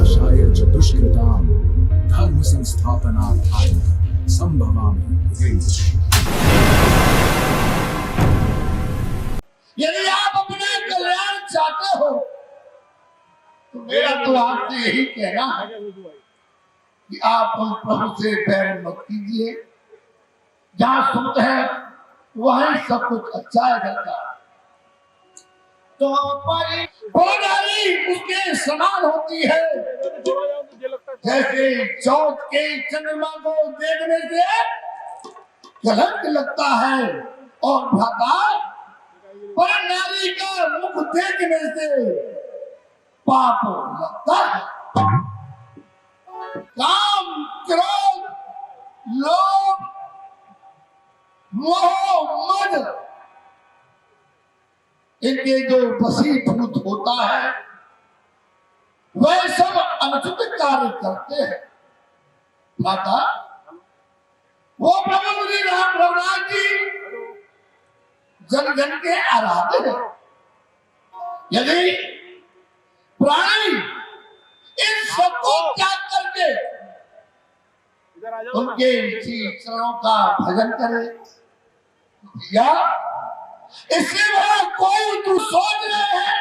विनाशाय च दुष्कृतां धर्म संस्थापनार्थाय संभवामि युगे युगे। यदि आप अपने कल्याण चाहते हो तो मेरा तो आपसे यही कहना है कि आप उन प्रभु से बैर मत कीजिए। जहां सुख है वहीं सब कुछ अच्छा है करता। तो वो नारी उसके समान होती है जैसे चौथ के चंद्रमा को देखने से कलंक लगता है और भ्राता पर नारी का मुख देखने से पाप लगता है। काम, क्रोध, लोभ, मोह, मद इनके जो वशीभूत होता है वह सब अनुचित कार्य करते हैं। माता वो प्रभु श्री राम रघुनाथ जी जन जन के आराध्य है। यदि प्राणी इन सबको त्याग करके उनके चरणों का भजन करे या इससे बड़ा कोई तू सोच रहे हैं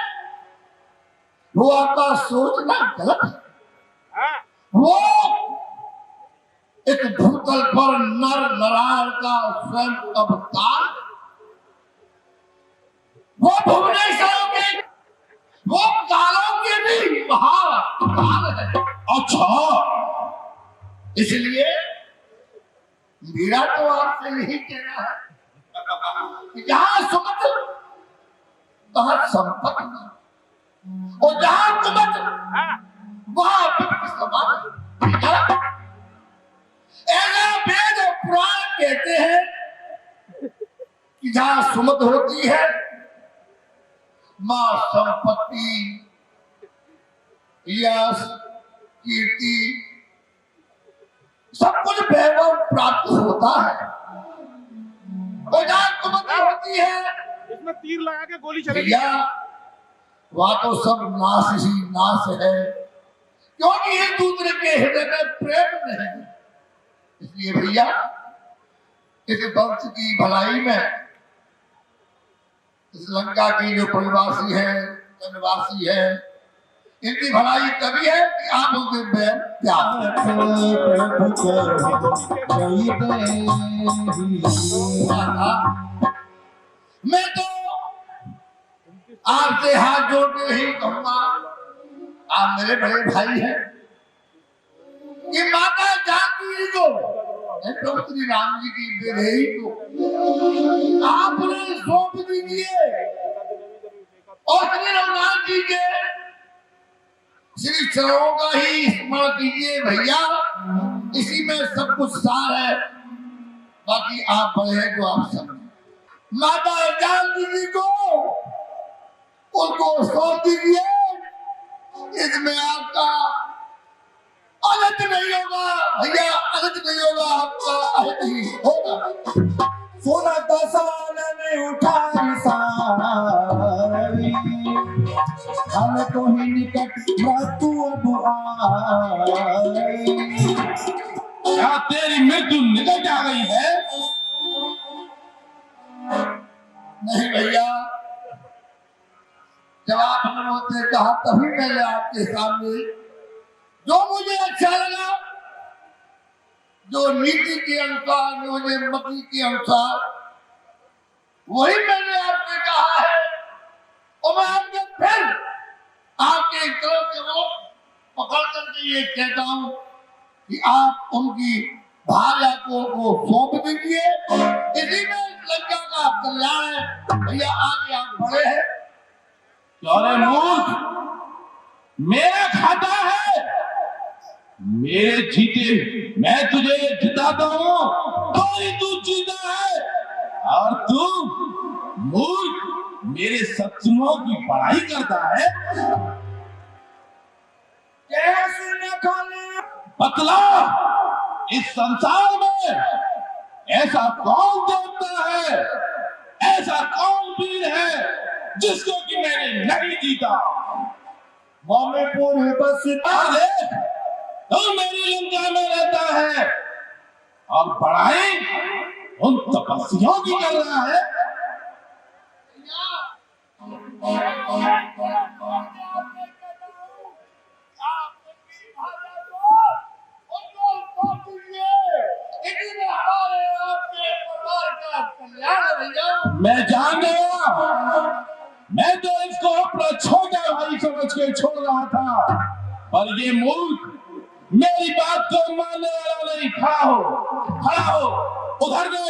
वो आपका सोचना गलत है। वो एक भूतल पर नर नारायण का स्वयं अवतार, वो भुवनेश्वरों के वो कालों के भी महाकाल है। अच्छा इसलिए मेरा तो आपसे यही कहना है कि जहां सुमत तहां संपत्ति और जहां कुमत वहां विपत्ति समान। ऐसा वेद और पुराण कहते हैं कि जहां सुमत होती है मां संपत्ति, यश, कीर्ति सब कुछ वैभव प्राप्त होता है। और जहां कुमत होती है इसमें तीर लगा के गोली चलेगी वहां तो सब नाश ही नाश है, क्योंकि एक दूसरे के हृदय में प्रेम नहीं। इसलिए भैया इस वंश की भलाई में इस लंका की जो प्रवासी है जनवासी है इनकी भलाई तभी है कि आप उनसे बैर त्याग। मैं तो आपसे हाथ जोड़ के ही कहूंगा, आप मेरे बड़े भाई हैं कि माता जानकी जी को प्रभु श्री राम जी की बेरेही को आपने सौंप दीजिए और श्री रघुनाथ जी के श्री चरणों का ही स्मरण कीजिए। भैया इसी में सब कुछ सार है, बाकी आप बड़े हैं जो आप समझे। माता जानकी जी को उनको सौंप दीजिए, इसमें आपका अनंत नहीं होगा भैया, अनंत नहीं होगा, आपका अहित ही होगा। सोना दसान में उठा सारी हम तो ही निकट मृत्यु अब आई। क्या तेरी मृत्यु निकट आ गई है? नहीं भैया, जब आपने मुझसे कहा तभी मैंने आपके सामने जो मुझे अच्छा लगा, जो नीति के अनुसार, मुझे मति के अनुसार वही मैंने आपसे कहा है। और मैं आपके फिर आपके करो के वो पकड़ करके ये कहता हूं कि आप उनकी भार्या को सौंप दीजिए, इसी में लंका का कल्याण है। भैया आगे आप बड़े हैं। अरे मूर्ख, मेरा खाता है, मेरे जीते मैं तुझे जिताता हूं तो ही तू जीता है, और तू मूर्ख मेरे शत्रुओं की बड़ाई करता है। कैसे न खाने बतला, इस संसार में ऐसा कौन देवता है, ऐसा कौन वीर है जिसको कि मैंने नहीं जीता? मामेपुर बसता अरे तो मेरी लंका में रहता है और बड़ाई उन तपस्वियों की कर रहा है। मैं जान गया, मैं तो इसको अपना छोटा भाई समझ के छोड़ रहा था, पर ये मूर्ख मेरी बात को मानने वाला नहीं। खड़ा हो, उधर दे,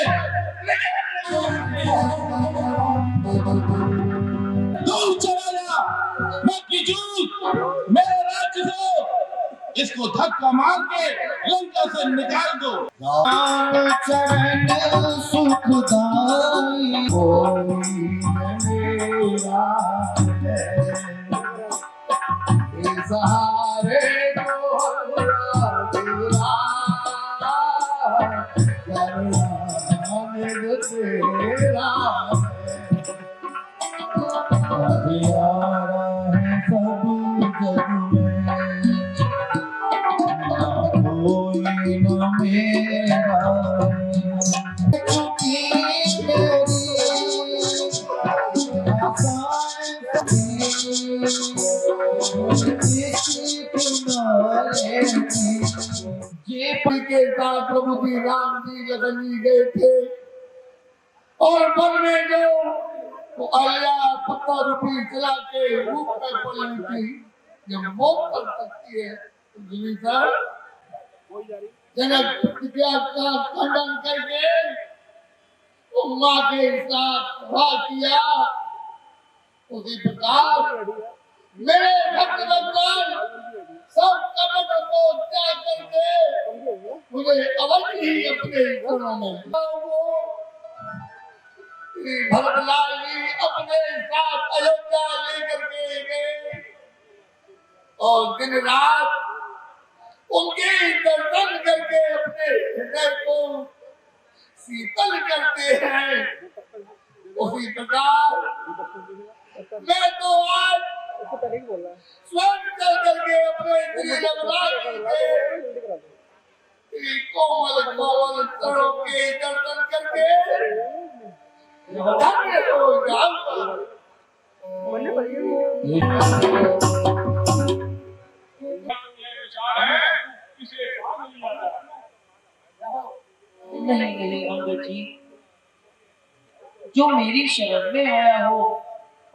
दूर चला जा, मैं कीचूत मेरे राज्य से इसको धक्का मार के लंका से निकाल दो। राम चरण सुखदाई कोई मेरा है, सहारे तेरा प्यारा है सब जग में, कोई न मेरा चुकी ये पल के साथ प्रभु जी राम जी लखन जी गए थे और वन में जो तो आया पत्ता रूपी चला के रूप में पड़ी थी, जब मौत कर सकती है सर जनक प्रतिज्ञा का खंडन करके तो माँ के साथ वार किया। उसी प्रकार मेरे भक्त भगवान सब कपट को त्याग करके मुझे अवश्य ही अपने घरों में भरतलाल जी अपने साथ अयोध्या लेकर के गए और दिन रात उनके दर्शन करके अपने हृदय को शीतल करते हैं। उसी प्रकार मैं तो आज स्वयं चल करके अपने कोमल कोमल चरणों के दर्शन करके धन्य हो जाऊंगा। नहीं अंगद जी, जो मेरी शरण में आया हो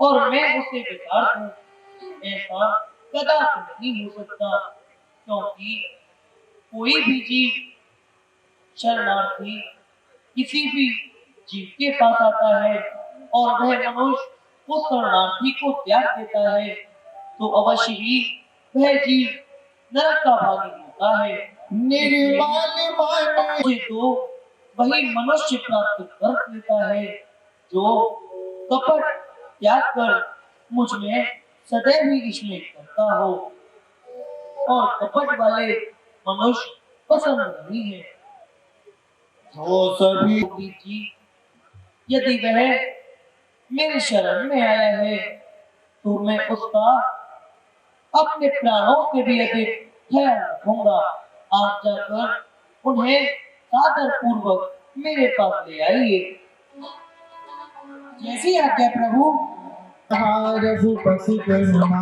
और मैं उसे बेकार हूँ, ऐसा कदापि नहीं हो सकता, क्योंकि कोई भी जीव शरणार्थी किसी भी जीव के पास आता है और वह मनुष्य उस शरणार्थी को त्याग देता है तो अवश्य ही वह जीव नरक का भागी होता है। निर्माण तो वही मनुष्य प्राप्त कर लेता है जो कपट त्याग कर मुझ में सदैव ही स्नेह करता हो, और कपट वाले मनुष्य पसंद नहीं है। तो सभी जी, यदि वह मेरी शरण में आया है तो मैं उसका अपने प्राणों से भी अधिक ख्याल रखूंगा। आप जाकर उन्हें सादर पूर्वक मेरे पास ले आइए। जैसी आज्ञा प्रभु। रघुपति करुणा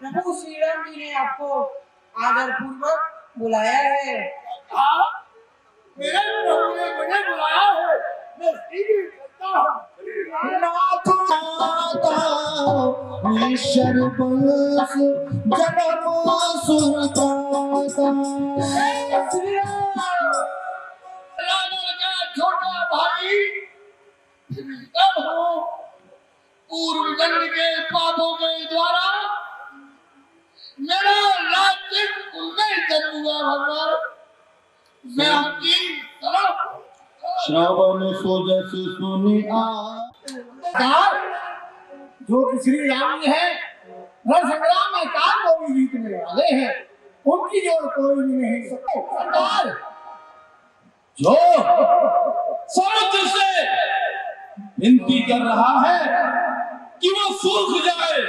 प्रभु श्री राम जी ने आपको आदर पूर्वक बुलाया है। मेरे प्रभु ने मुझे बुलाया है, मैं सीधी करता हूँ। ईश्वर बस जन्म सुरताता छोटा भाई तब हो पूर्व जन्म के पापों के द्वारा मेरा राज्य में जन्म हुआ। भगवान मैं आपकी तरफ श्रवण सोजस सुनि जो श्री राम जी है रण संग्राम में काल को जीतने वाले हैं, उनकी जोड़ कोई नहीं सरकार। जो समुद्र से विनती कर रहा है कि वो सूख जाए।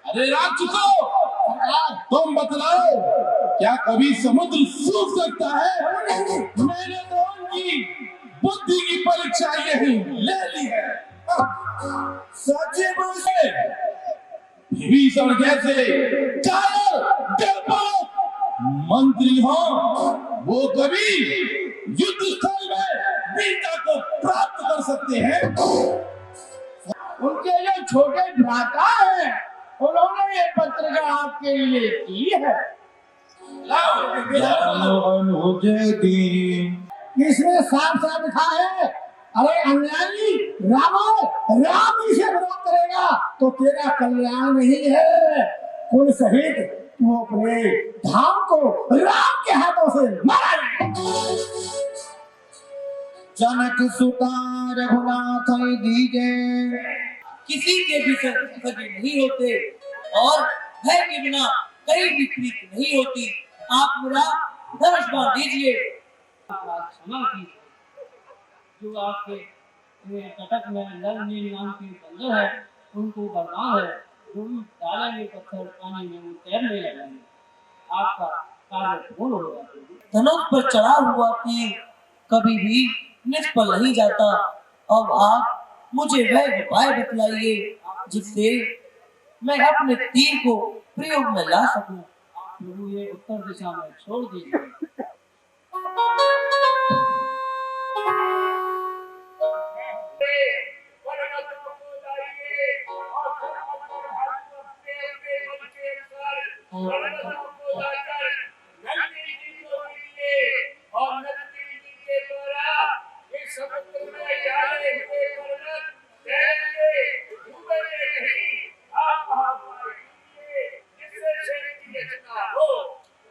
अरे राक्षसों, तुम बतलाओ, क्या कभी समुद्र सूख सकता है? मैंने तो उनकी बुद्धि की परीक्षा यही ले ली है। सच बोले, विभीषण जैसे कायर डरपोक मंत्री हो, वो कभी युद्ध स्थल में वीरता को प्राप्त कर सकते हैं? उनके जो छोटे भ्राता है, उन्होंने ये पत्रिका आपके लिए की है। इसमें साफ साफ लिखा है, अरे अन्यायी रावण, राम इसे विरोध करेगा तो तेरा कल्याण नहीं है। कुल सहित तू अपने धाम को राम के हाथों से मारा जाए। जनक सुता रघुनाथ दीजे, किसी के भी सगे नहीं होते और भय के बिना कहीं भी प्रीति नहीं होती। आप मेरा धनुष बांध दीजिए। क्षमा कीजिए, जो आपके कटक में नलनील नाम की बंदर है, उनको बरदान है, तुम डालेंगे पत्थर पानी में, वो तैरने लगेंगे, आपका कार्य पूर्ण होगा। धनुष पर चढ़ा हुआ तीर कभी भी निष्फल नहीं जाता। अब आप मुझे वह उपाय बतलाइए जिससे मैं अपने तीर को प्रयोग में ला सकूं। प्रभु ये उत्तर दिशा में छोड़ दीजिए।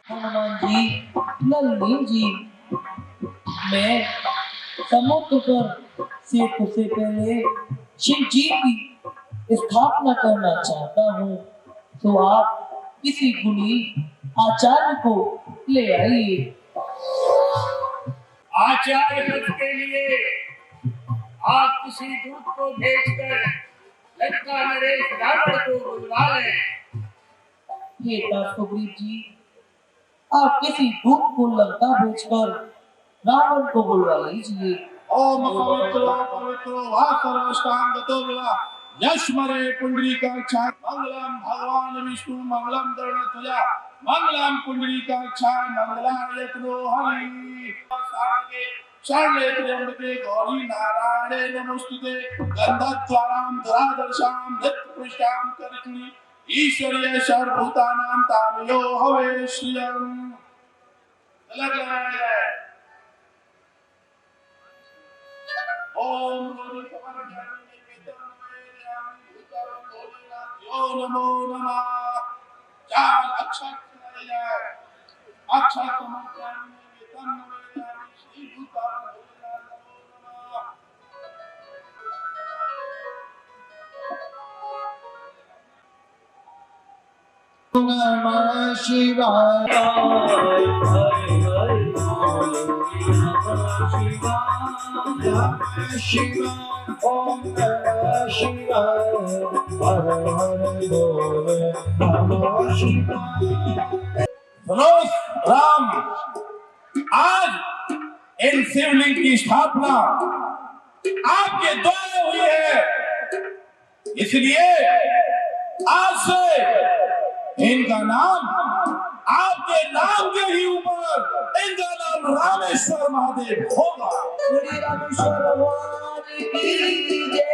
हनुमान जी, नलिनी जी, मैं समुद्र पर सेतु से पहले शिव जी की स्थापना करना चाहता हूँ, तो आप किसी गुणी आचार्य को ले आइए। आचार्य पद के लिए आप किसी दूत को भेजकर लंका नरेश रावण को बुलवा लें। हे सुग्रीव जी, आप किसी दूत को लंका भेजकर रावण को बुलवा लीजिए। ओम पवित्रो पवित्रो वा सर्वष्टांगतो विवा यश्मरे पुंडरीकाक्षाय मंगलम भगवान विष्णु मंगलम गरुड़ध्वजा मंगलम पुंडरीकाक्षाय मंगलायतनो हरि। शरणे त्र्यंबके गौरी नारायणे नमोस्तुते गंधद्वारां धराधर्षां नित्यपुष्टां करिणी ईश्वरीय सर्वभूतानां तामयो हवे श्रियम्। ओम नमो नमः। चार अक्षर चले जाए, अक्षर नमः शिवाय, नमः शिवाय, ओम नमः शिवाय, हर हर बोले नमः शिवाय। राम, आज इन शिवलिंग की स्थापना आपके द्वारा हुई है, इसलिए आज से इनका नाम, आपके नाम के ही ऊपर इनका नाम रामेश्वर महादेव होगा। श्री रामेश्वर भगवान की जय।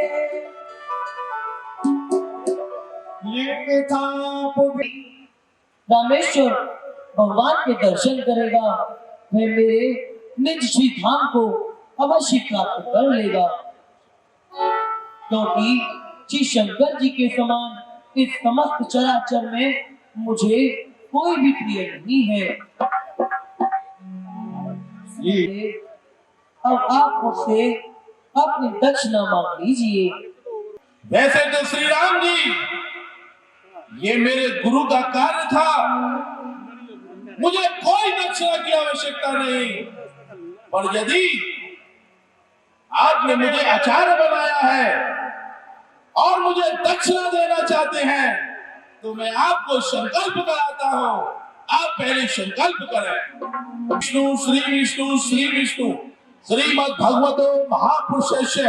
रामेश्वर भगवान के दर्शन करेगा, वह मेरे निज श्री धाम को अवश्य प्राप्त कर लेगा, क्योंकि श्री शंकर जी के समान इस समस्त चराचर में मुझे कोई भी प्रिय नहीं है। अब आप मुझसे अपनी दक्षिणा मांग लीजिए। वैसे तो श्री राम जी, ये मेरे गुरु का कार्य था, मुझे कोई दक्षिणा की आवश्यकता नहीं, पर यदि आपने मुझे आचार्य बनाया है और मुझे दक्षिणा देना चाहते हैं, तो मैं आपको संकल्प कराता हूं। आप पहले संकल्प करें। विष्णु श्री विष्णु श्रीमद् भगवतो महापुरुषस्य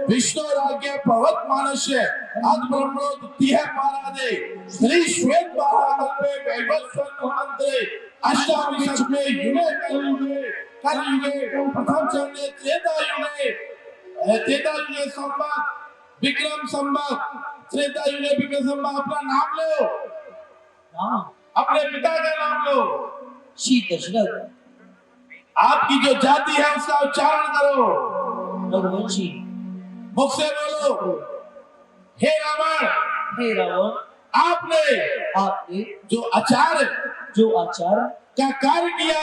विष्णु राज्ञ प्रवर्तमानस्य अद् ब्रह्मणो द्वितीय पारादे श्री श्वेत पाराकल्पे वैवस्वत मंत्रे अष्टाविंशमे युगे कलयुगे प्रथम चरणे त्रेता युगे संवत् विक्रम संवत् त्रेता युगे विक्रम संवत्। अपना नाम लो, अपने पिता का नाम लो। श्री दशरथ। आपकी जो जाति है उसका उच्चारण करो, रघुवंशी। मुख से बोलो, हे रावण, हे रावण, आपने जो आचार्य का कार्य किया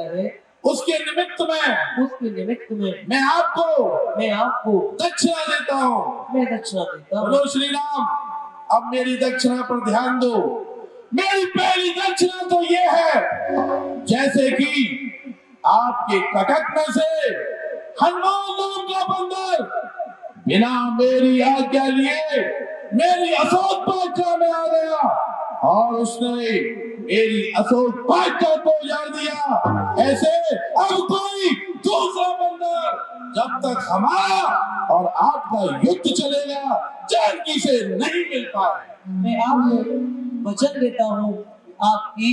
है उसके निमित्त में मैं आपको दक्षिणा देता हूँ। बोलो श्री राम। अब मेरी दक्षिणा पर ध्यान दो। मेरी पहली दक्षिणा तो ये है, जैसे कि आपके कटक में से हनुमान नाम का बंदर बिना मेरी आज्ञा लिए मेरी अशोक पाटका में आ गया और उसने मेरी अशोक पाटका को उजाड़ दिया। ऐसे अब कोई दूसरा बंदर जब तक हमारा और आपका युद्ध चलेगा जानकी से नहीं मिल पाए। मैं आपको वचन देता हूँ, आपकी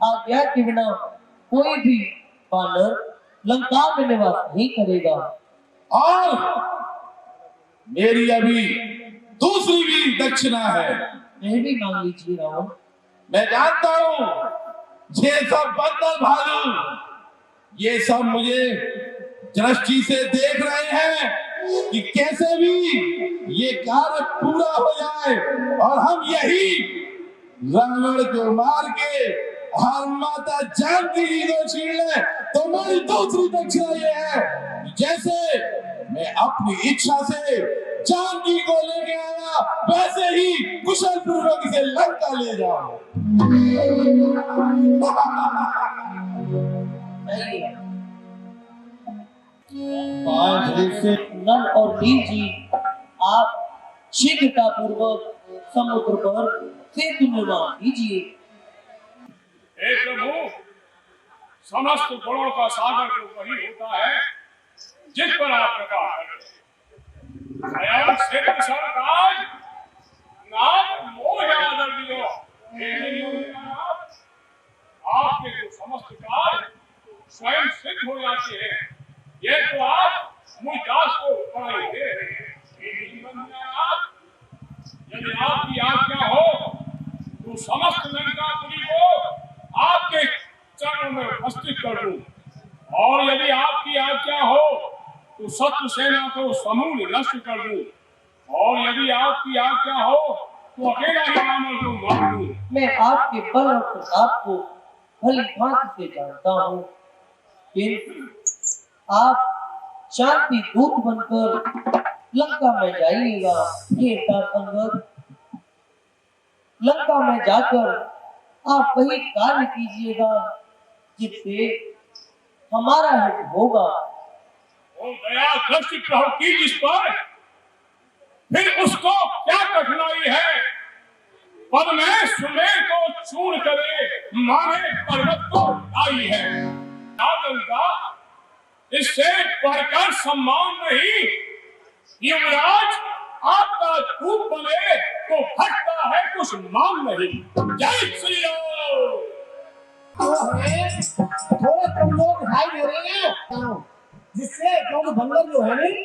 आज्ञा के बिना कोई भी बानर लंका में निवास नहीं करेगा। और मेरी अभी दूसरी भी दक्षिणा है, मैं भी मांग लीजिए रावण। मैं जानता हूँ ये सब बंदर भालू ये सब मुझे दृष्टि से देख रहे हैं कि कैसे भी ये कार्य पूरा हो जाए और हम यही रावण को मार के और माता जानकी जी को छीन ले। तो मेरी दूसरी दक्षिणा ये है, जैसे मैं अपनी इच्छा से जानकी को लेके आया वैसे ही कुशल पूर्वक इसे लंका ले जाओ। नल और नील जी, आप शीघ्रता पूर्वक समुद्र पर सेतु निर्माण कीजिए। हे प्रभु, समस्त गुणों का सागर तो वही होता है जिस पर आप कृपा करें। स्वयं सिद्ध सरकार नाम मोह आदर दियो। आपके जो समस्त कार्य स्वयं सिद्ध हो जाते हैं, ये तो आप मुझदास को पढ़ाई दे रहे हैं। यदि आपकी आज्ञा हो तो समस्त लंकापुरी को आपके चरणों में उपस्थित कर दूं, और यदि आपकी आज्ञा हो तो शत्रु सेना को समूल नष्ट कर दूं, और यदि आपकी आज्ञा हो तो अकेला ही रावण को मार दूं। मैं आपके बल और प्रताप को भली भांति से जानता हूँ, किंतु आप शांति दूत बनकर लंका में जाइएगा। हे तारतंगत, लंका में जाकर आप वही कार्य कीजिएगा जिससे हमारा हित होगा। वो दया दृष्टि प्रभु की जिस पर, फिर उसको क्या कठिनाई है। पद में सुमेर को चूर करे मारे पर्वत को आई है। नादल का इससे बढ़कर सम्मान नहीं। युवराज आपका धूप बने तो फटता है कुछ मान नहीं। जय श्री राम। थोड़े कमजोर दिखाई दे रहे हैं, जिससे क्योंकि बंदर जो है नहीं,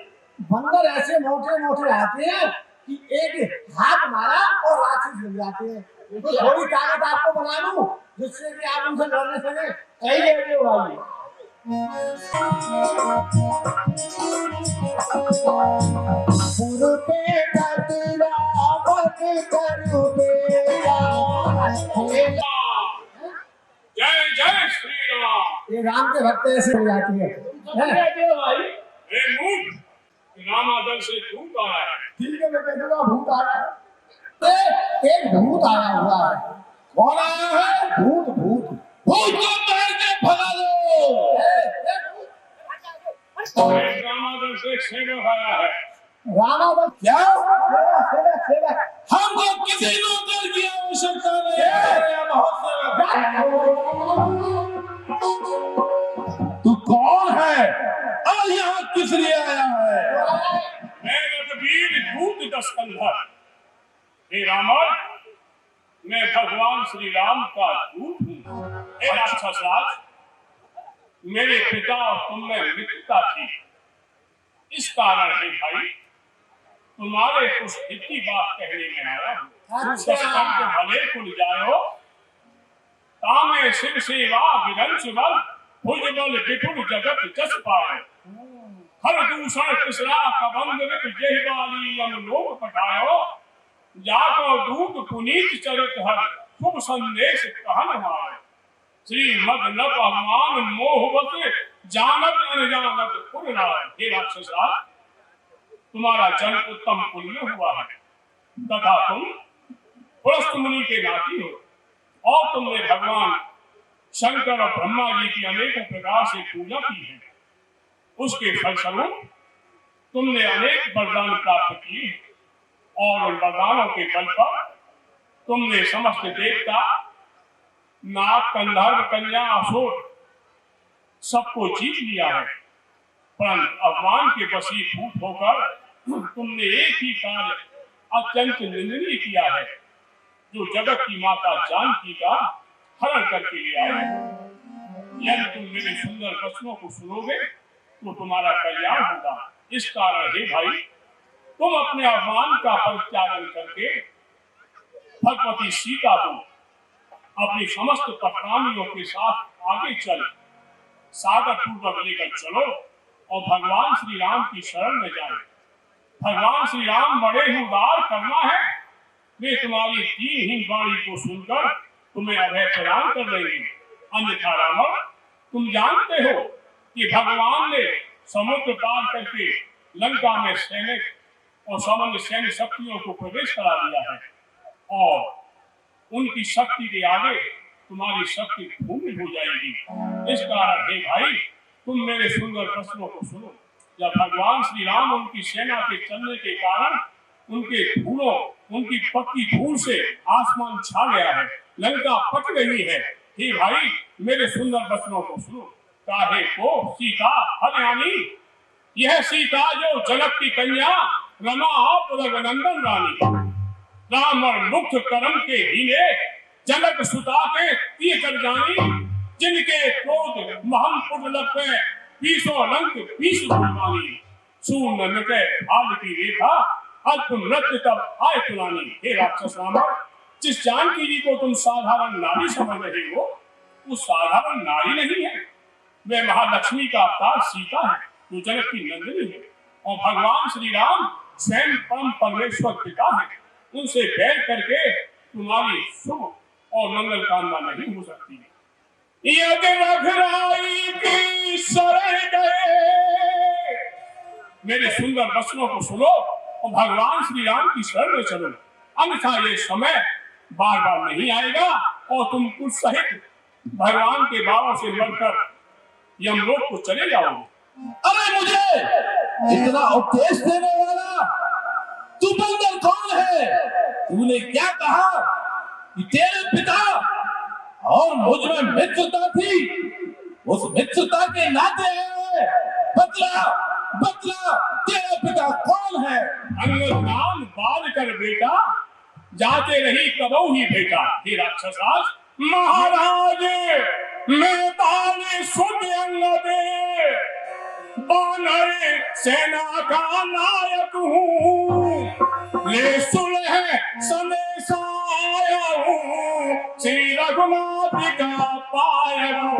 बंदर ऐसे मोटे मोटे आते हैं कि एक हाथ मारा और राक्षस लग जाते हैं। तो थोड़ी ताकत आपको बना दूं जिससे कि आप उनसे लड़ने सके। सही ले रहे हो भाई। जय जय श्री राम। ये राम के भक्त ऐसे हो जाती है। रामादल से भूत आया है। ठीक है, मैं कहूँगा भूत आ रहा है। एक भूत आया हुआ है। कौन आया है? भूत भूत भूत को मार के भगा दो। एक रामादल से एक सेवक आया है। रामादल क्या सेवक सेवक हमको किसी नौकर की आवश्यकता नहीं है या तू कौन है और यहाँ किस लिए आया है? मैं रघुवीर दूत दस्कंधर। हे रामन, मैं भगवान श्री राम का दूत हूँ। हे राक्षस राज, मेरे पिता और तुम में मित्रता थी। इस कारण है भाई तुम्हारे कुछ हित की बात कहने में आया हूँ। दशकन के भले कुल जायो, तामे शिव सेवा विरंच बल, भुज बल विपुल जगत जस पाए। हर दूषण तिसरा कबंध विप जेहि बाली यम लोक पठायो। जाको दूत पुनीत चरित हर, शुभ संदेश कहन हाय। श्रीमद नभ हनुमान मोहवत, जानत अनजानत पुर राय। हे राक्षस राज, तुम्हारा जन्म उत्तम कुल में हुआ है तथा तुम पुलस्त मुनि के नाती हो और तुमने भगवान शंकर और ब्रह्मा जी की अनेकों प्रकार से पूजा की है। उसके फलस्वरूप तुमने अनेक वरदान प्राप्त किए और उन वरदानों के बल पर तुमने समस्त देवता, नाग, गंधर्व, कन्या, असुर सबको जीत लिया है। परंतु अवमान के वशीभूत होकर तुमने एक ही कार्य अत्यंत निंदनीय किया है, जो जगत की माता जानकी का हरण करके ले आए। यदि तुम मेरे सुंदर वचनों को सुनोगे तो तुम्हारा कल्याण होगा। इस कारण हे भाई, तुम अपने अवमान का परित्याग करके भगवती सीता को अपनी समस्त पत्नियों के साथ आगे चल सागर पूर्वक लेकर चलो और भगवान श्री राम की शरण में जाए। भगवान श्री राम बड़े ही उदार करना है, वे तुम्हारी दीनहीन वाणी को सुनकर तुम्हें अभय प्रदान कर देंगे। अन्यथा रावण, तुम जानते हो कि भगवान ने समुद्र पार करके लंका में सैनिक और सामान्य सैन्य शक्तियों को प्रवेश करा दिया है और उनकी शक्ति के आगे तुम्हारी शक्ति भूमि हो जाएगी। इस कारण हे भाई, तुम मेरे सुंदर प्रश्नों को सुनो। जब भगवान श्री राम उनकी सेना के चलने के कारण उनकी पक्की धूल से आसमान छा गया है, लंका पक गई है। हे भाई, मेरे सुंदर वचनों को सुनो। काहे को सीता हरियाणी, यह सीता जो जनक की कन्या रमा रघुनंदन रानी, राम और मुक्त कर्म के हीने जनक सुता के तीर कर जानी, जिनके क्रोध महमपुर लग गए बीसों लंक बीस गुणवानी, शून्य नटे भाल की रेखा अल्प नृत्य तब आय तुलानी। हे राक्षस राम, जिस जानकी जी को तुम साधारण नारी समझ रहे हो, वो साधारण नारी नहीं है, वे महालक्ष्मी का अवतार सीता है, जो जनक की नंदिनी है और भगवान श्री राम स्वयं परम परमेश्वर पिता है। उनसे बैठ करके तुम्हारी शुभ और मंगल कामना नहीं हो सकती। यदि रघुराई की शरण गए, मेरे सुंदर वचनों को सुनो और भगवान श्री राम की शरण में चलो, अन्यथा ये समय बार बार नहीं आएगा और तुम कुछ सहित भगवान के बाबा से लड़कर यमलोक को चले जाओगे। अरे मुझे इतना उपदेश देने वाला तू बंदर कौन है? तूने क्या कहा कि तेरे पिता और मुझ में मित्रता थी? उस मित्रता के नाते बतला बतला, तेरा पिता कौन है? अंगद नाम बाल कर बेटा, जाते रही कबहू ही बेटा। हे राक्षस राज, महाराज मैं बाल सुन अंगद, बानर सेना का नायक हूँ, ले सुलह संदेश आया हूँ, श्री रघुनाथ का पाया हूँ।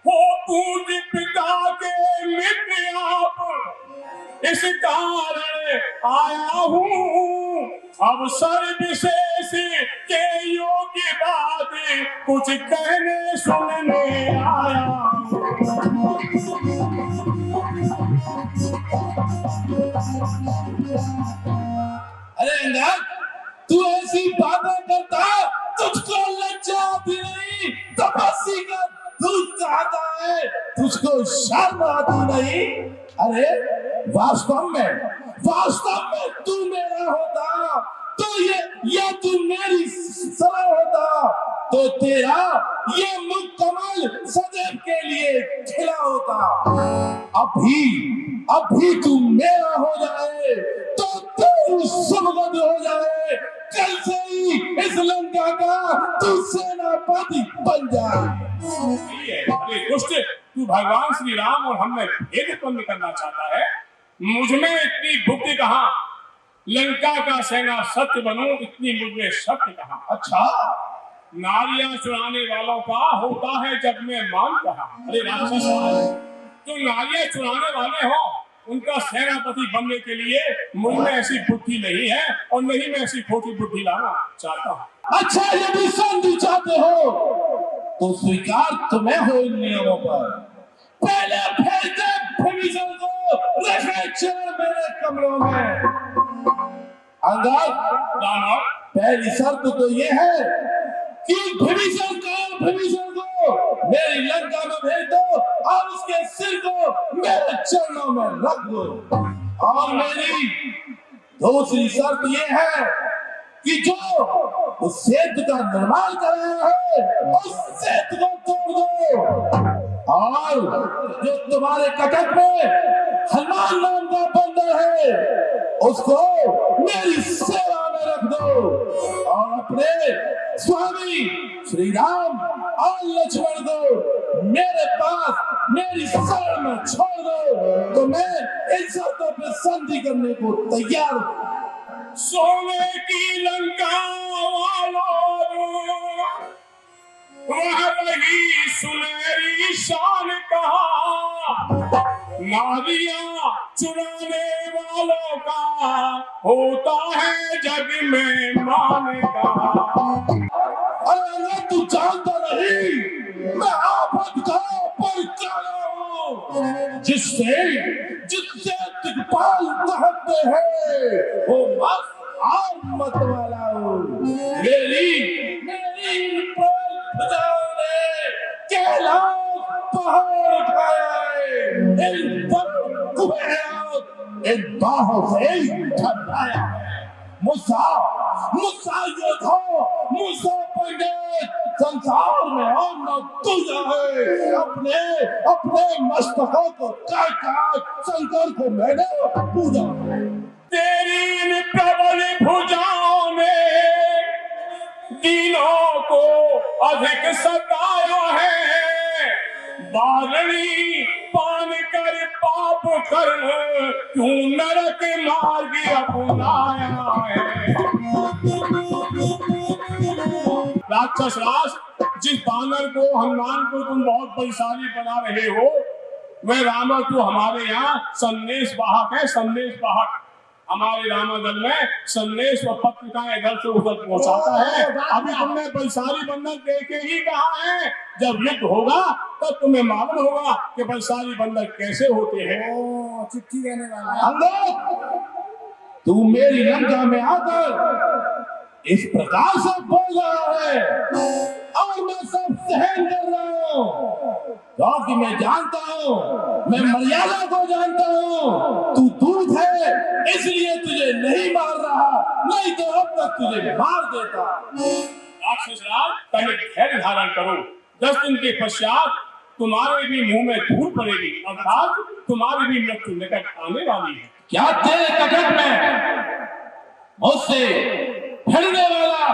हो पूज्य पिता के मित्र आप, इस कारण आया हूँ, अवसर विशेष के योग्य बात कुछ कहने सुनने आया। अरे अंगद, तू ऐसी बातें करता, तुझको को शर्म आती नहीं? अरे वास्तव में तू मेरा होता तो ये तू मेरी सलाह होता तो तेरा ये मुकम्मल सदैव के लिए खिला होता। अभी तू मेरा हो जाए तो तू सुमगद हो जाए, कल से ही इस लंका का तू सेनापति बन जाए। अरे दुष्ट, तू भगवान श्री राम और हम में भेद उत्पन्न करना चाहता है। मुझ में इतनी बुद्धि कहाँ, लंका का सेना सत्य बनूं इतनी मुझ में शक्ति कहाँ। अच्छा, नारियां चुराने वालों का होता है जग में मान कहा। अरे राक्षस, जो नारियां चुराने वाले हो उनका सेनापति बनने के लिए मुझ में ऐसी बुद्धि नहीं है और नहीं मैं ऐसी खोटी बुद्धि लाना चाहता हूँ। अच्छा, यदि संधि चाहते हो तो स्वीकार तुम्हें हो इन नियमों पर। पहले भेज दे विभीषण को, रखे चरण मेरे कमरों में। अंगद, पहली शर्त तो ये है कि विभीषण को मेरी लंका में भेज दो और उसके सिर को मेरे चरणों में रख दो। और मेरी दूसरी शर्त ये है कि जो उस सेतु का निर्माण कर रहा है उस सेतु को तोड़ दो और जो तुम्हारे कटक में हनुमान नाम का बंदर है उसको मेरी सेवा में रख दो और अपने स्वामी श्री राम और लक्ष्मण को मेरे पास मेरी शरण में छोड़ दो तो मैं इन शर्तों पर संधि करने को तैयार हूं। सोने की लंका वालों, वह रही सुनहरी शान कहा, नारियां चुराने वालों का होता है जग में मान कहा। अरे तू जानता नहीं मैं आफत का परिचालक हूँ, जिससे दिग्पाल कहते हैं वो मत वाला हूँ। मेरी भुजाओं ने कैलाश पहाड़ उठाया है, इन बाहों से उठाया है। मुसा योद्धा, मुसा पंडित, संसार में और न तुझा है। अपने मस्तकों को काट शंकर को मैंने पूजा। तेरी इन प्रबल भुजाओं ने दीनों को अधिक सताया है, बारणी पान कर पाप कर्म क्यों नरक मार्ग अपनाया है। राक्षस राज, जिस बानर को हनुमान को तुम बहुत बलशाली बना रहे हो वह रावण तू हमारे यहाँ संदेश वाहक है। संदेश वाहक हमारे रामादल में संदेश व पत्रिकाएं इधर से उधर पहुंचाता है। अभी तुमने बलशाली बंदर देखे ही कहा है, जब युद्ध होगा तब तुम्हें मालूम होगा कि बलशाली बंदर कैसे होते हैं। चिट्ठी देने वाला तू मेरी लंका में आकर इस प्रकार से बोल रहा है और मैं सब सहन कर रहा हूँ क्योंकि मैं जानता हूँ, मैं मर्यादा को जानता हूँ। तू दूध है इसलिए तुझे नहीं मार रहा, नहीं तो अब तक तुझे मार देता। राक्षस राज, पहले धैर्य धारण करो। 10 दिन के पश्चात तुम्हारे भी मुंह में धूल पड़ेगी, अर्थात तुम्हारी भी मृत्यु निकट आने वाली है। क्या तेरे कटक में मुझसे भिड़ने वाला,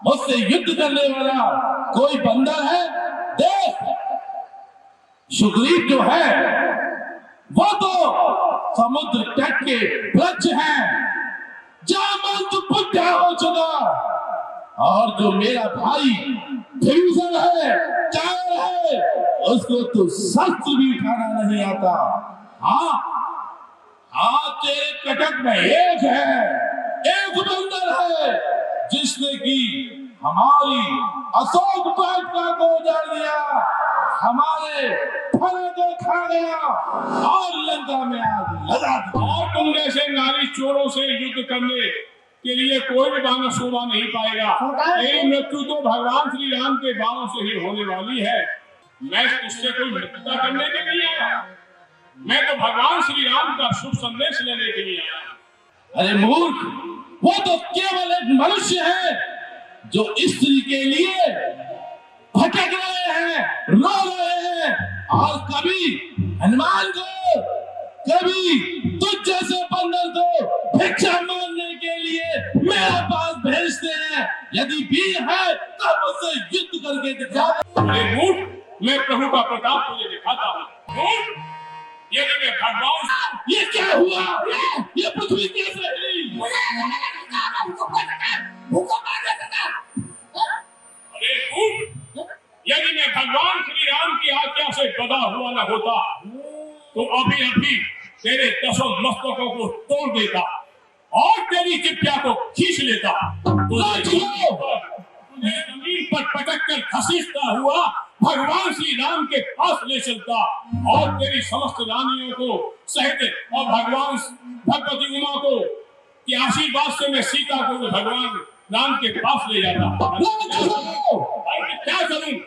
मुझसे युद्ध करने वाला कोई बंदर है? देख, सुग्रीव जो है वो तो समुद्र तट के वृक्ष हैं, जामंत बुढ़ा हो चुका, और जो मेरा भाई विभीषण है, कायर है, उसको तो शस्त्र भी उठाना नहीं आता। हाँ, तेरे कटक में एक बंदर है जिसने की हमारी अशोक वाटिका को उजाड़ दिया, हमारे फलों को खा गया और लंका में आग लगा दी। और तुम जैसे नारी चोरों से युद्ध करने के लिए कोई भी बानर शोभा नहीं पाएगा। तेरी मृत्यु तो भगवान श्री राम के बाणों से ही होने वाली है। मैं तुझसे कोई मित्रता करने के लिए आया, मैं तो भगवान श्री राम का शुभ संदेश लेने के लिए आया। अरे मूर्ख, वो तो केवल एक मनुष्य है जो स्त्री के लिए भटक रहे हैं, रो रहे हैं, और कभी हनुमान को, कभी तुझ जैसे बंदर को भिक्षा मांगने के लिए मेरे पास भेजते हैं। यदि वीर है तो मुझसे युद्ध करके दिखा। अरे मूर्ख, मैं प्रभु का प्रताप तुझे दिखाता हूँ। मूर्ख, यदि मैं भगवान, ये क्या हुआ? ये पृथ्वी कैसे हिली? अरे मूर्ख, यदि मैं भगवान श्री राम की आज्ञा से बधा हुआ न होता तो अभी अभी तेरे 10 मस्तकों को तोड़ देता और तेरी चिट्ठिया को खींच लेता। तुझे जमीन पर पटक कर घसीटता हुआ भगवान श्री राम के पास ले चलता और तेरी समस्त रानियों को सहित और भगवान भगवती उमा को के आशीर्वाद से मैं सीता को भगवान राम के पास ले जाता। क्या करूं?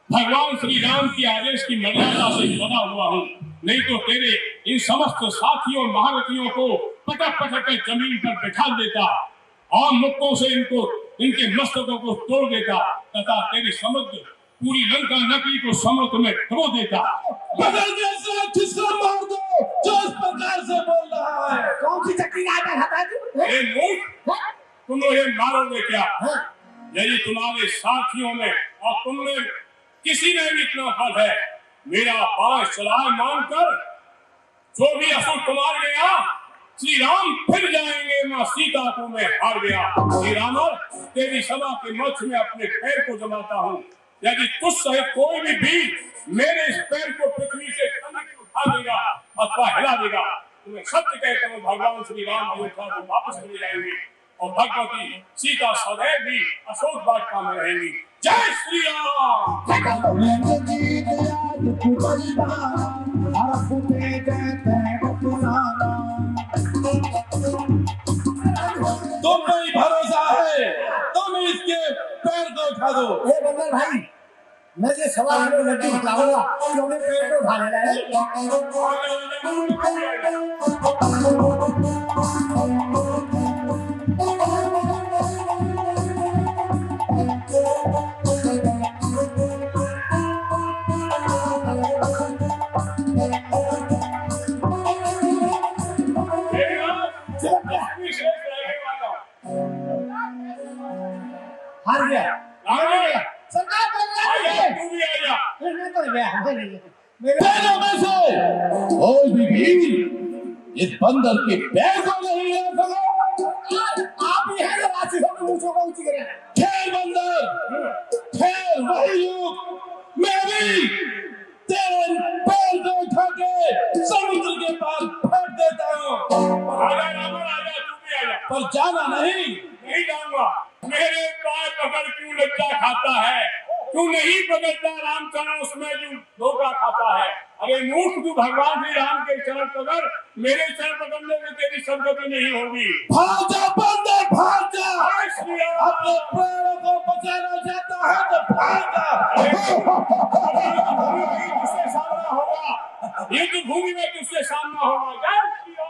भगवान श्री राम की आदेश की मर्यादा से बना हुआ हूँ, नहीं तो तेरे इन समस्त साथियों महारथियों को पटक पटक कर जमीन पर बैठा देता और मुक्कों से इनके मस्तकों को तोड़ देता तथा तेरी समुद्र पूरी लंका नगरी को समुद्र में डुबो देता। किसको मार दो जो इस प्रकार से बोल रहा है? कौन सी चक्री खाता है तू? तुम मुझे मारोगे क्या? यदि तुम्हारे साथियों में और तुमने किसी में भी इतना बल है, मेरा पांच चलाए मानकर जो भी असुर को मार गया, श्री राम फिर जाएंगे, मां सीता को मैं हार गया। श्री राम, तेरी सभा के मंच में अपने पैर को जमाता हूँ। यदि तुझ सहित कोई भी वीर मेरे इस पैर को पृथ्वी से उठा देगा अथवा हिला देगा, तुम्हें सत्य कहता हूँ भगवान श्री राम अयोध्या को वापस ले जाएंगे और भगवती सीता सदैव भी अशोक वाटिका में रहेंगी। जय श्री राम। तुम पे ही भरोसा है, तुम इसके पैर को उठा दो। ए बंदर भाई, मैं ये 1.25 किलो लड्डू खिलाऊंगा, तो अपने पैर को उठा लेना है। हार गया, हार गया। सरकार तू भी आ जा। मैं तो गया, पैरों में से कोई भी वीर इस बंदर के पैर को नहीं ले सका। आप ही हैं जो राशि को मूंछों को ऊंची करें। खेल बंदर, खेल वही युग, मैं भी तेरे पैर को उठा के समुद्र के पार फेंक देता हूँ। आजा राम, आजा, तू भी आजा। पर जाना नहीं जाऊंगा। मेरे पैर पकड़ क्यों लज्जा खाता है? तू नहीं पकड़ता रामचरण, उसमें जो धोखा खाता है। अरे मूर्ख, तू भगवान श्री राम के चरण पकड़, मेरे चरण पकड़ने में तेरी संगति नहीं होगी। भाग जा बंदर, भाग जा। अपने प्राणों को बचाना चाहता है तो भाग जा। तुझसे सामना होगा, ये तो भूमि में तुझसे सामना होगा। जय श्री राम।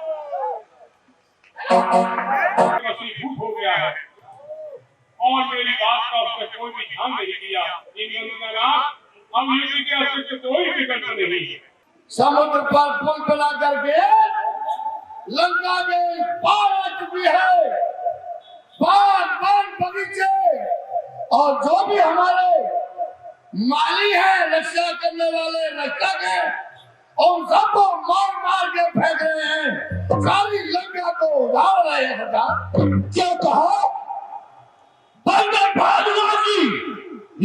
वसीभूत हो गया है और मेरी बात का उसने कोई भी ध्यान नहीं दिया। अब युद्ध के अस्तित्व कोई विकल्प नहीं है। समुद्र पर पुल बना करके लंका में पार आ चुकी है। बाग बाग बगीचे और जो भी हमारे माली है, रक्षा करने वाले रक्षक है, उन सबको मार मार के फेंक रहे हैं। सारी लंका को उधार रहे हैं। क्या कहा? बंदर भागना की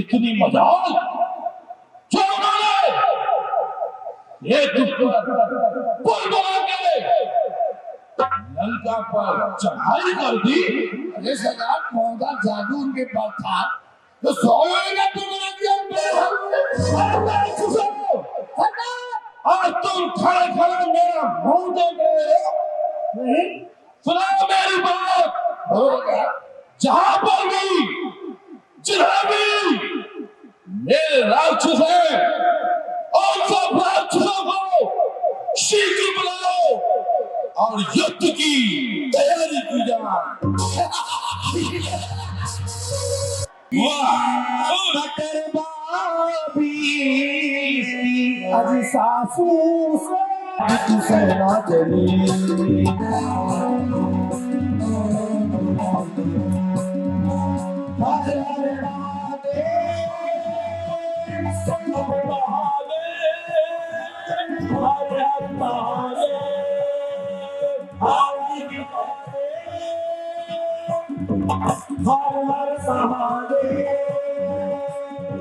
इतनी मजाक जो उन्होंने ये पुल बना के लंका पर चढ़ाई कर दी। अरे सरकार, कौन सा जादू उनके पास था तो 100 का पुल बना दिया। और तुम खड़े खड़े मेरा मुंह देख रहे हो? नहीं सुनो मेरी बात। जहां पर भी जिन्हें भी मेरे राक्षस हैं और सब राक्षसों को शीघ्र बुलाओ और युद्ध की तैयारी की जाए। अजी सासू से तू सहना चली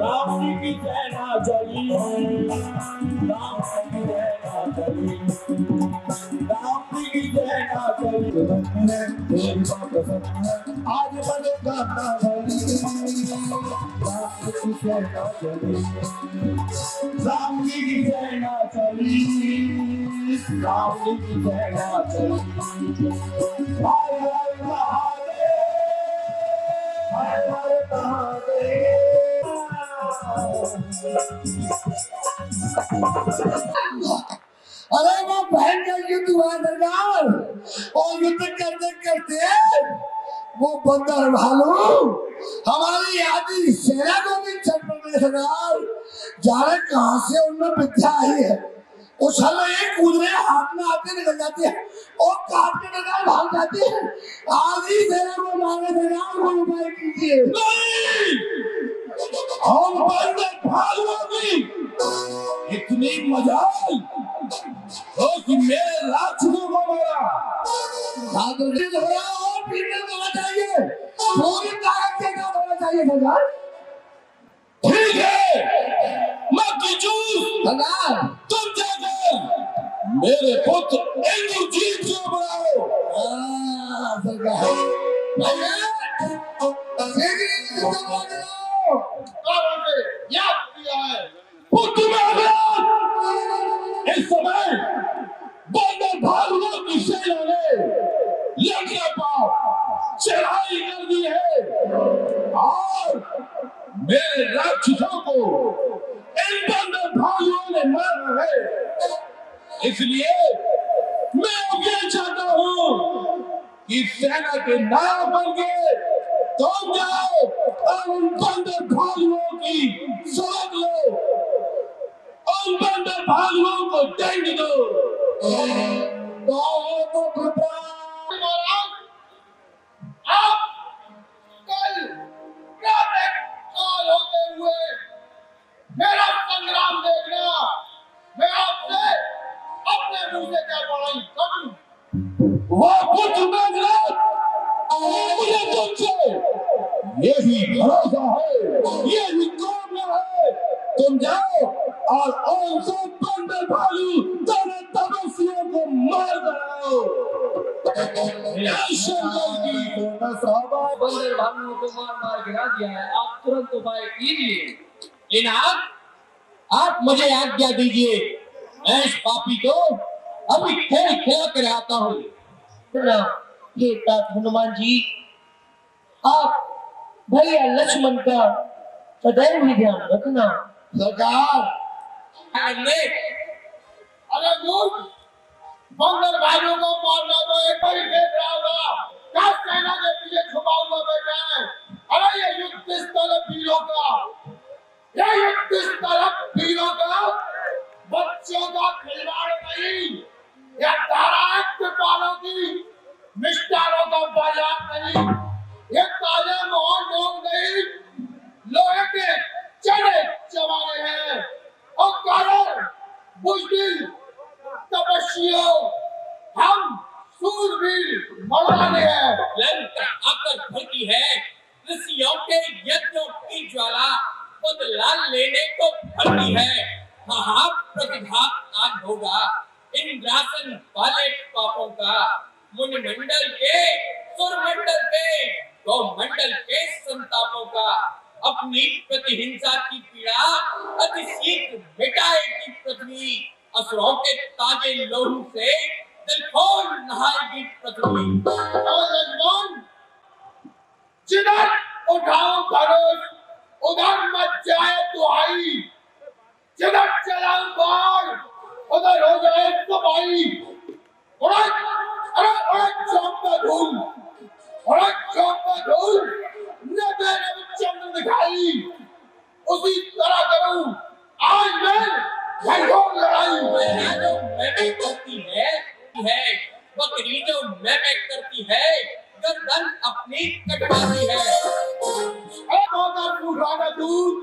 राम जी की सेना चली, राम जी की सेना चली, राम जी की सेना चली। आज बनेगा राम जी की सेना चली, राम जी की सेना चली, राम जी की सेना चली। हाय हाय महादेव, हाय हाय महादेव। अरे वो बहन का युद्ध हुआ दरबार और युद्ध करते करते वो बंदर भालू हमारी आदि सेना को भी चक्कर में सरदार जाने कहां से उनमें विद्या आई है। उछल रहे कूद रहे हाथ में आते निकल जाते हैं और काट के निकाल भाग जाते हैं। आदि सेना को मारने सरदार को उपाय कीजिए। हम बंदर भालुओं की इतनी मजाल तो कि मेरे राक्षसों को मारा। जागृत हो रहा और पीछे होना चाहिए, पूरी ताकत के साथ होना चाहिए सरदार। ठीक है, मक्की जूस सरदार तुम जाकर मेरे पुत्र इंद्रजीत को बुलाओ। सरदार याद किया है पुत्र इस समय बंदर भालुओं की सेना ने लंका पर चढ़ाई कर दी है और मेरे राक्षसों को इन बंदर भालुओं ने मारा है। इसलिए मैं अब ये चाहता हूँ कि सेना के नाम बन के तुम जाओ और उन बंदर भालुओं की समझ लो, उन बंदर भालुओं को दंड दो। आप कल काल होते हुए मेरा संग्राम देखना। मैं आपसे अपने मुंह से क्या लड़ाई करूं। वो पुत्र मेघनाथ मुझे तुमसे यही भरोसा है, यही कामना है। तुम जाओ और उन सब बंदर भालू तेरे तपस्वियों को मार कराओ। बंदर भालुओं को मार मार गिरा दिया है, आप तुरंत उपाय कीजिए। इनाम आप मुझे आज्ञा दीजिए, मैं इस पापी को अभी खेल खिला कर आता हूँ। हे तात हनुमान जी, आप भैया लक्ष्मण का सदैव ही ध्यान रखना। सरकार अरे मूर्ख, बंदर भाइयों को मारना तो एक ही देख रहा होगा, क्या सेना के पीछे छुपा हुआ बैठा है। अरे ये युद्ध स्थल वीरों का, ये युद्ध स्थल वीरों का, बच्चों का खिलवाड़ नहीं, या धाराएं कृपालों की मिष्टानों का बाजार नहीं, ये ताजे मोहन लोग नहीं, लोहे के चने चबाने हैं और कारण बुजदिल तपस्वियों हम सूरवीर मरवाने हैं। लंका आकर भड़की है, ऋषियों के यज्ञों की ज्वाला बदला लेने को भड़की है। हाँ, प्रतिघात आज होगा इंद्रासन वाले पापों का, मुनिमंडल के, सुरमंडल के, गौमंडल के संतापों का। अपनी प्रतिहिंसा की पीड़ा अति शीघ्र मिटाएगी पृथ्वी, असुरों के ताजे लोहू से दिल खोल नहाएगी पृथ्वी। और लक्ष्मण जिधर उठाओ धनुष, उधर मच जाए तो आई, जिधर चला बाढ़ उधर हो जाए तबाही। अरे चौंका धूल, अरे चौंका धूल, न मेरे चंद्र दिखाई, उसी तरह करूं आज मैं घंटों लड़ाई। जो मैमें करती है बकरी जो मैमें करती है गर्दन अपनी कटवाती है। होता फूटाना दूध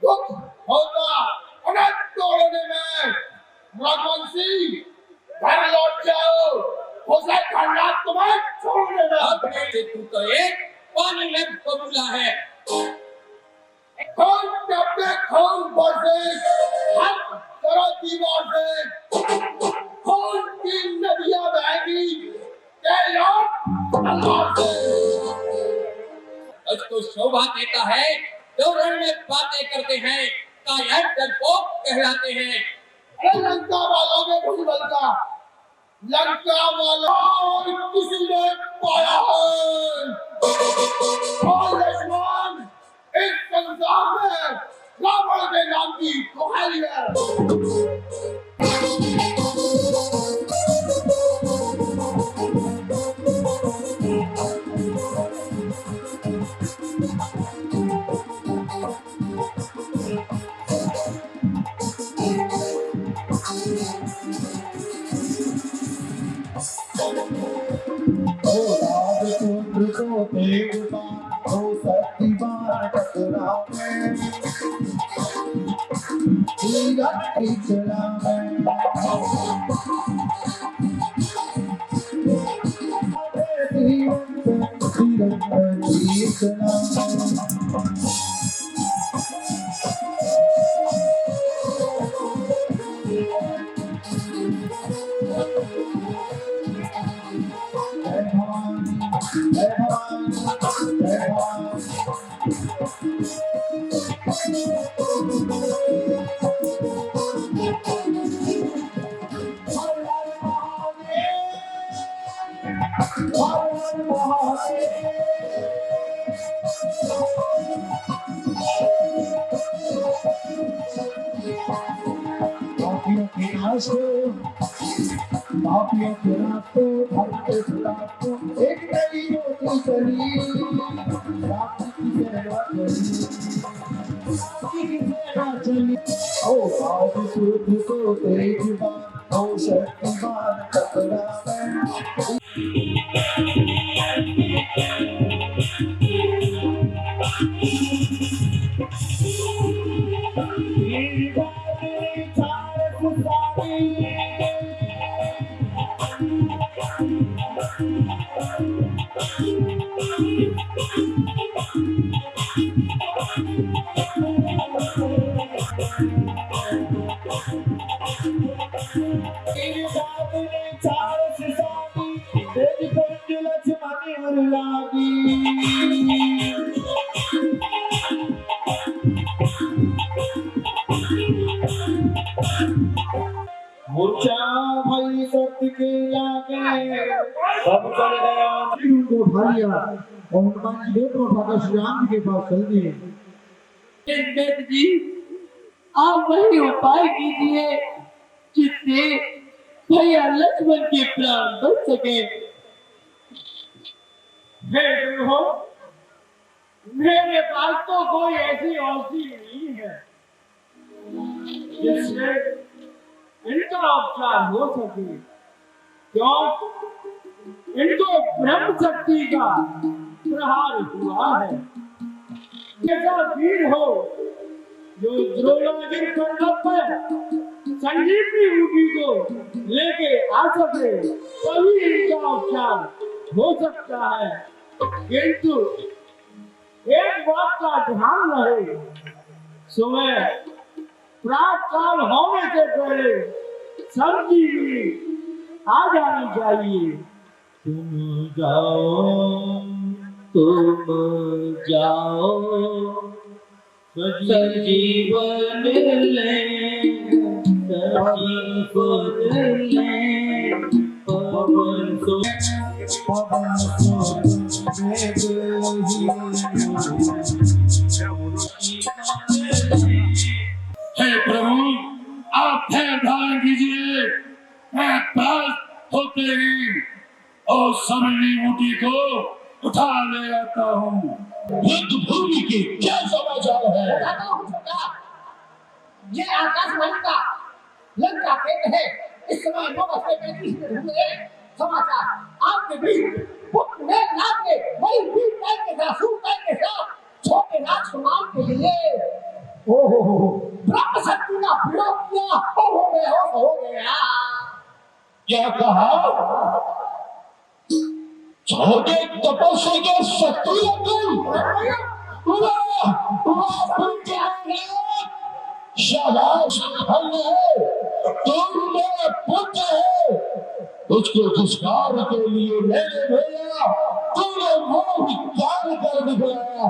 दुख होता उन्हें तोड़ने में। रघुवंशी घर लौट जाओ, उसे खंडा तुम्हें छोड़ने में। अपने से तू तो एक पानी में बबूला है। खून टपके खून बरसे हर तरह दीवार से, खून की नदियां बहेंगी तलवार से। उसको शोभा देता है जो रण में बातें करते हैं कायर डरपोक कहलाते हैं। लंका वालों ने भूल का लंका वालों और किसी ने पाया है। और लक्ष्मण इस संसार में रावण के नाम की दुहाई है। राजपुत्र को देवबान हो सतीबान टकरावे, तीरथ की चलावे। पापियों के रास्तों भक्तों के रास्तों एक नई रोटी चली, रात की सेवा चली। ओ राजपुत्र को तेजवान हो शक्तिमान टकरावे। मूर्छा भई सत्य के आगे सब चल गया। उनको भारिया और हनुमान जी दोनों भागा श्री राम के पास चल दिए। वेद जी आप वही उपाय कीजिए जिससे भैया लक्ष्मण के प्राण बच सके। हो मेरे पास तो कोई ऐसी औषधि नहीं है जिससे इनका उपचार हो सके, क्यों इनको ब्रह्म शक्ति का प्रहार हुआ है। ऐसा वीर हो जो द्रोणागिर पर्वत पर संजीवनी बूटी को लेके आ सके, तभी इनका उपचार हो सकता है। किंतु एक बात का ध्यान रहे, सुबह प्रातः काल होने से पहले संजीवनी आ जानी चाहिए। तुम जाओ सजीवन ले, सजीवन ले। पवन सो वेद ही मैं पास होते ही और सभी ऊटी को उठा ले आता हूँ। युद्ध भूमि के क्या समाचार है? बताता हूँ सरकार, ये आकाशवाणी का लंका केंद्र है। इस समय 9:35 हुए समाचार आपके बीच पुत्र मेघनाथ ने बड़ी वीर टाइप के साथ सूर टाइप के साथ छोटे राजकुमार के लिए ब्रह्म शक्ति का प्रयोग किया और हो गया। क्या कहा? छोटे तपस्वी के शक्ति लग गई। शाबाश, धन्य है, तुम मेरा पुत्र है। तुझको जिस कार्य के लिए मैंने भेजा, तूने वो भी कार्य कर दिखाया।